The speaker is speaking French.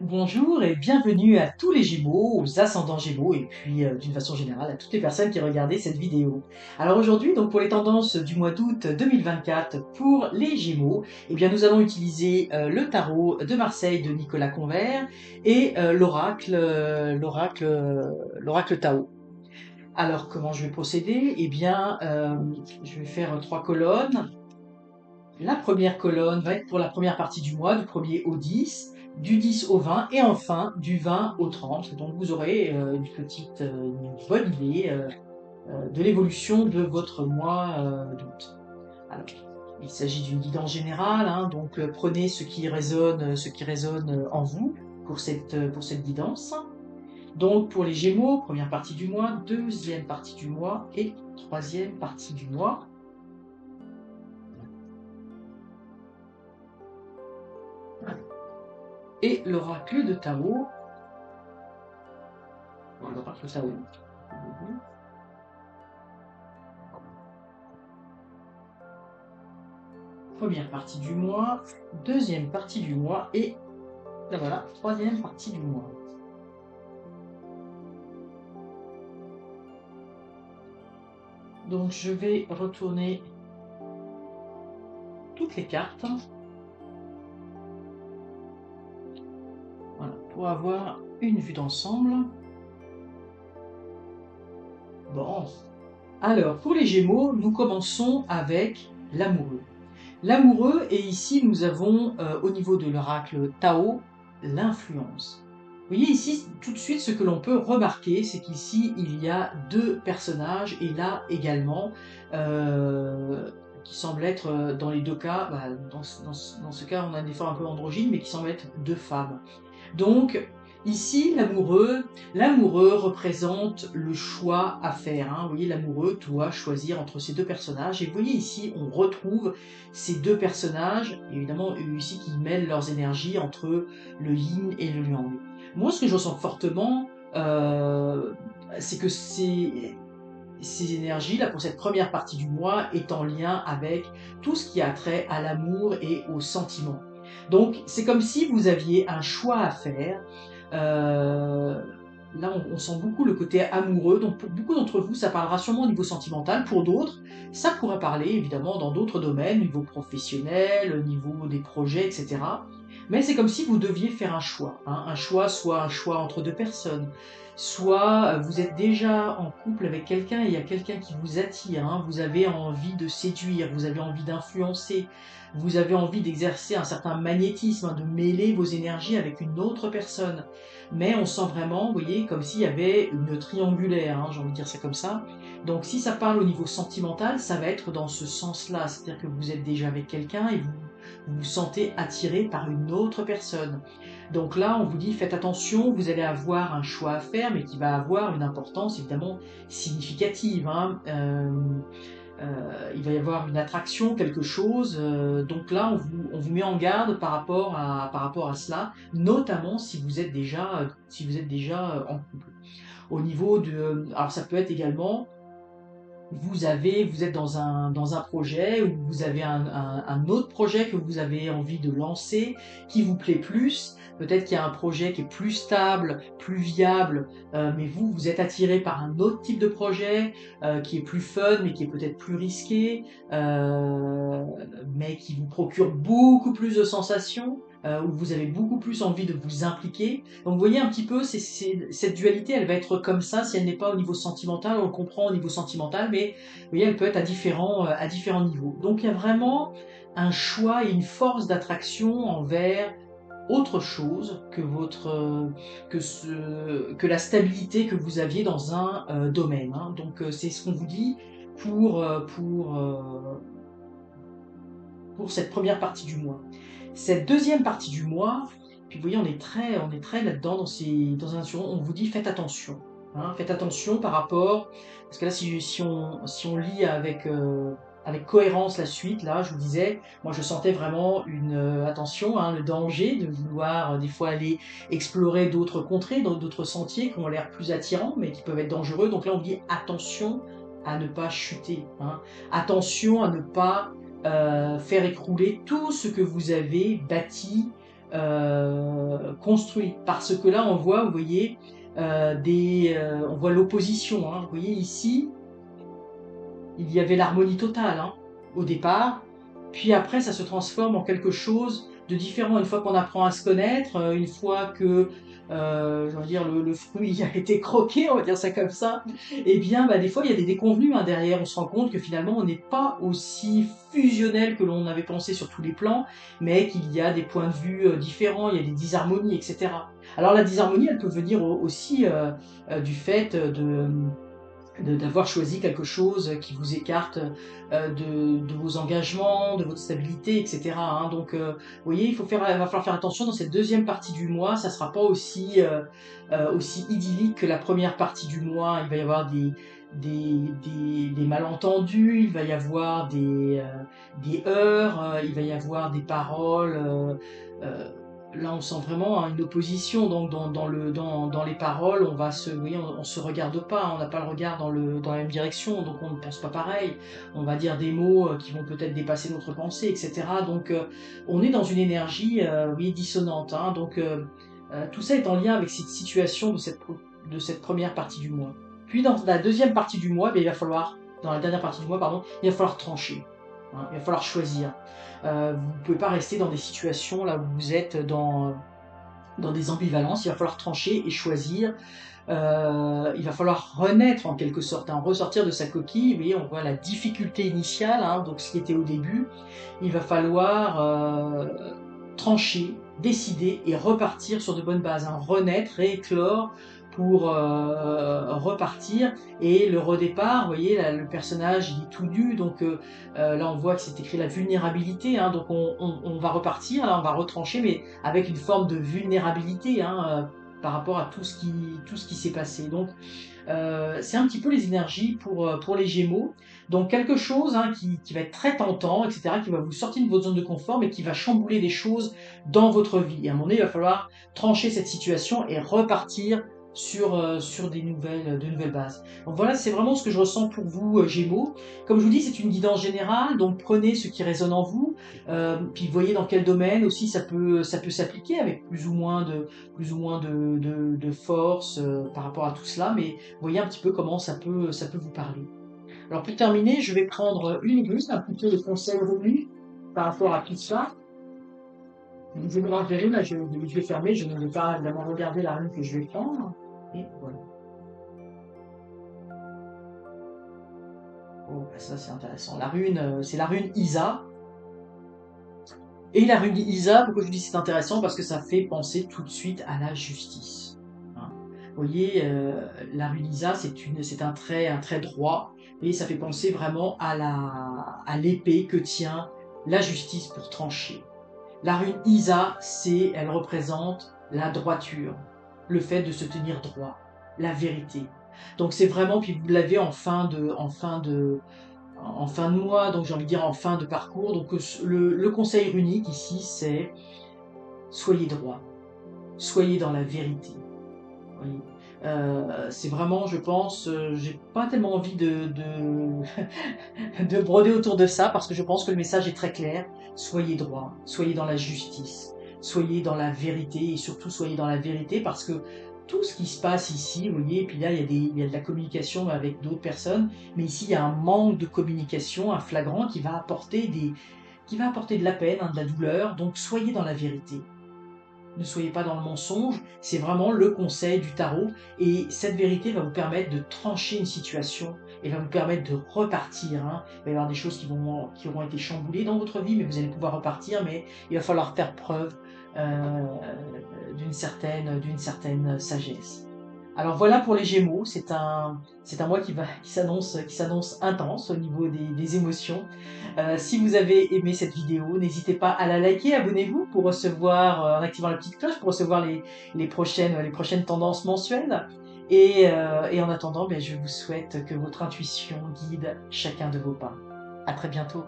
Bonjour et bienvenue à tous les Gémeaux, aux ascendants Gémeaux et puis d'une façon générale à toutes les personnes qui regardaient cette vidéo. Alors aujourd'hui, donc pour les tendances du mois d'août 2024 pour les Gémeaux, eh bien nous allons utiliser le tarot de Marseille de Nicolas Convert et l'oracle Tao. Alors comment je vais procéder? Eh bien je vais faire trois colonnes. La première colonne va être pour la première partie du mois, du 1er au 10, du 10 au 20 et enfin du 20 au 30. Donc vous aurez une bonne idée de l'évolution de votre mois d'août. Alors, il s'agit d'une guidance générale, hein, donc prenez ce qui résonne en vous pour cette guidance. Donc pour les Gémeaux, première partie du mois, deuxième partie du mois et troisième partie du mois. Et l'oracle de Tao. L'oracle Tao. Première partie du mois, deuxième partie du mois et ben voilà, troisième partie du mois. Donc je vais retourner toutes les cartes. Voilà, pour avoir une vue d'ensemble. Bon. Alors, pour les Gémeaux, nous commençons avec l'amoureux. L'amoureux, et ici nous avons au niveau de l'oracle Tao, l'influence. Vous voyez ici, tout de suite, ce que l'on peut remarquer, c'est qu'ici, il y a deux personnages, et là également, qui semblent être, dans les deux cas, bah, dans ce cas, on a des formes un peu androgynes, mais qui semblent être deux femmes. Donc, ici, l'amoureux représente le choix à faire, hein. Vous voyez, l'amoureux doit choisir entre ces deux personnages. Et vous voyez ici, on retrouve ces deux personnages, évidemment, eux ici, qui mêlent leurs énergies entre le yin et le yang. Moi, ce que je ressens fortement, c'est que ces énergies, là, pour cette première partie du mois, est en lien avec tout ce qui a trait à l'amour et aux sentiments. Donc, c'est comme si vous aviez un choix à faire. Euh, Là, on sent beaucoup le côté amoureux. Donc, pour beaucoup d'entre vous, ça parlera sûrement au niveau sentimental. Pour d'autres, ça pourrait parler évidemment dans d'autres domaines, au niveau professionnel, au niveau des projets, etc. Mais c'est comme si vous deviez faire un choix, hein. Un choix, soit un choix entre deux personnes, soit vous êtes déjà en couple avec quelqu'un et il y a quelqu'un qui vous attire, hein. Vous avez envie de séduire, vous avez envie d'influencer, vous avez envie d'exercer un certain magnétisme, hein, de mêler vos énergies avec une autre personne. Mais on sent vraiment, vous voyez, comme s'il y avait une triangulaire, hein, j'ai envie de dire ça comme ça. Donc si ça parle au niveau sentimental, ça va être dans ce sens-là, c'est-à-dire que vous êtes déjà avec quelqu'un et vous vous sentez attiré par une autre personne. Donc là, on vous dit faites attention, vous allez avoir un choix à faire, mais qui va avoir une importance évidemment significative, hein. Il va y avoir une attraction, quelque chose. Donc là, on vous met en garde par rapport à cela, notamment si vous êtes déjà en couple. Au niveau de, alors ça peut être également vous êtes dans un projet ou vous avez un autre projet que vous avez envie de lancer, qui vous plaît plus. Peut-être qu'il y a un projet qui est plus stable, plus viable, mais vous êtes attiré par un autre type de projet qui est plus fun, mais qui est peut-être plus risqué, mais qui vous procure beaucoup plus de sensations, où vous avez beaucoup plus envie de vous impliquer. Donc vous voyez un petit peu, cette dualité, elle va être comme ça si elle n'est pas au niveau sentimental, on le comprend au niveau sentimental, mais vous voyez, elle peut être à différents niveaux. Donc il y a vraiment un choix et une force d'attraction envers autre chose que que la stabilité que vous aviez dans un domaine, hein. Donc c'est ce qu'on vous dit pour, euh, pour, euh, pour cette première partie du mois. Cette deuxième partie du mois, puis vous voyez, on est très là-dedans dans un on vous dit faites attention, hein, faites attention par rapport, parce que là si on lit avec cohérence la suite, là je vous disais, moi je sentais vraiment une attention, hein, le danger de vouloir des fois aller explorer d'autres contrées, d'autres sentiers qui ont l'air plus attirants, mais qui peuvent être dangereux. Donc là on vous dit attention à ne pas chuter, hein, attention à ne pas faire écrouler tout ce que vous avez bâti construit. Parce que là, on voit, vous voyez, on voit l'opposition. Hein. Vous voyez ici, il y avait l'harmonie totale hein, au départ, puis après ça se transforme en quelque chose de différent. Une fois qu'on apprend à se connaître, une fois que je veux dire, le fruit a été croqué, on va dire ça comme ça, et bien bah, des fois il y a des déconvenus hein, derrière, on se rend compte que finalement on n'est pas aussi fusionnel que l'on avait pensé sur tous les plans, mais qu'il y a des points de vue différents, il y a des disharmonies, etc. Alors la disharmonie, elle peut venir aussi du fait d'avoir choisi quelque chose qui vous écarte de vos engagements, de votre stabilité, etc. Hein. Donc, vous voyez, il va falloir faire attention dans cette deuxième partie du mois. Ça sera pas aussi idyllique que la première partie du mois. Il va y avoir des malentendus, il va y avoir des heurts, il va y avoir des paroles. Là, on sent vraiment hein, une opposition donc dans les paroles. Vous voyez, on se regarde pas, on n'a pas le regard dans la même direction, donc on ne pense pas pareil. On va dire des mots qui vont peut-être dépasser notre pensée, etc. Donc, on est dans une énergie, oui, dissonante. Hein, donc, tout ça est en lien avec cette situation de cette première partie du mois. Puis dans la deuxième partie du mois, dans la dernière partie du mois, pardon, il va falloir trancher. Hein, il va falloir choisir. Vous ne pouvez pas rester dans des situations là où vous êtes dans des ambivalences. Il va falloir trancher et choisir. Il va falloir renaître en quelque sorte, hein, ressortir de sa coquille. Vous voyez, on voit la difficulté initiale, hein, donc ce qui était au début. Il va falloir trancher, décider et repartir sur de bonnes bases, hein, renaître, rééclore pour repartir. Et le redépart, vous voyez, là, le personnage il est tout nu, donc là on voit que c'est écrit la vulnérabilité, hein, donc on va repartir, là on va retrancher, mais avec une forme de vulnérabilité hein, par rapport à tout ce qui s'est passé. Donc c'est un petit peu les énergies pour les Gémeaux. Donc quelque chose hein, qui va être très tentant, etc., qui va vous sortir de votre zone de confort, mais qui va chambouler des choses dans votre vie. Et à un moment donné, il va falloir trancher cette situation et repartir sur de nouvelles bases. Donc voilà, c'est vraiment ce que je ressens pour vous, Gémeaux. Comme je vous dis, c'est une guidance générale, donc prenez ce qui résonne en vous, puis voyez dans quel domaine aussi ça peut s'appliquer avec plus ou moins de force par rapport à tout cela, mais voyez un petit peu comment ça peut vous parler. Alors pour terminer, je vais prendre une ruse, un petit peu de conseil revenu par rapport à tout ça. Je me l'enverrai, là je vais fermer, je ne vais pas évidemment regarder la rune que je vais prendre. Et voilà. Oh, bah ça c'est intéressant. La rune, c'est la rune Isa. Et la rune Isa, pourquoi je dis c'est intéressant? Parce que ça fait penser tout de suite à la justice. Hein. Vous voyez, la rune Isa, c'est un trait droit, et ça fait penser vraiment à l'épée que tient la justice pour trancher. La rune Isa, elle représente la droiture, le fait de se tenir droit, la vérité. Donc c'est vraiment, puis vous l'avez en fin de mois, donc j'ai envie de dire en fin de parcours. Donc le conseil runique ici, c'est soyez droit, soyez dans la vérité. Oui. C'est vraiment, je pense, j'ai pas tellement envie de broder autour de ça parce que je pense que le message est très clair. Soyez droit, soyez dans la justice, soyez dans la vérité et surtout soyez dans la vérité parce que tout ce qui se passe ici, vous voyez, et puis là il y a de la communication avec d'autres personnes, mais ici il y a un manque de communication, un flagrant qui va apporter de la peine, hein, de la douleur. Donc soyez dans la vérité. Ne soyez pas dans le mensonge, c'est vraiment le conseil du tarot et cette vérité va vous permettre de trancher une situation et va vous permettre de repartir. Hein. Il va y avoir des choses qui auront été chamboulées dans votre vie, mais vous allez pouvoir repartir, mais il va falloir faire preuve euh, d'une certaine sagesse. Alors voilà pour les Gémeaux, c'est un mois qui s'annonce intense au niveau des émotions. Si vous avez aimé cette vidéo, n'hésitez pas à la liker, abonnez-vous pour recevoir, en activant la petite cloche, pour recevoir les prochaines tendances mensuelles. Et en attendant, ben, je vous souhaite que votre intuition guide chacun de vos pas. À très bientôt.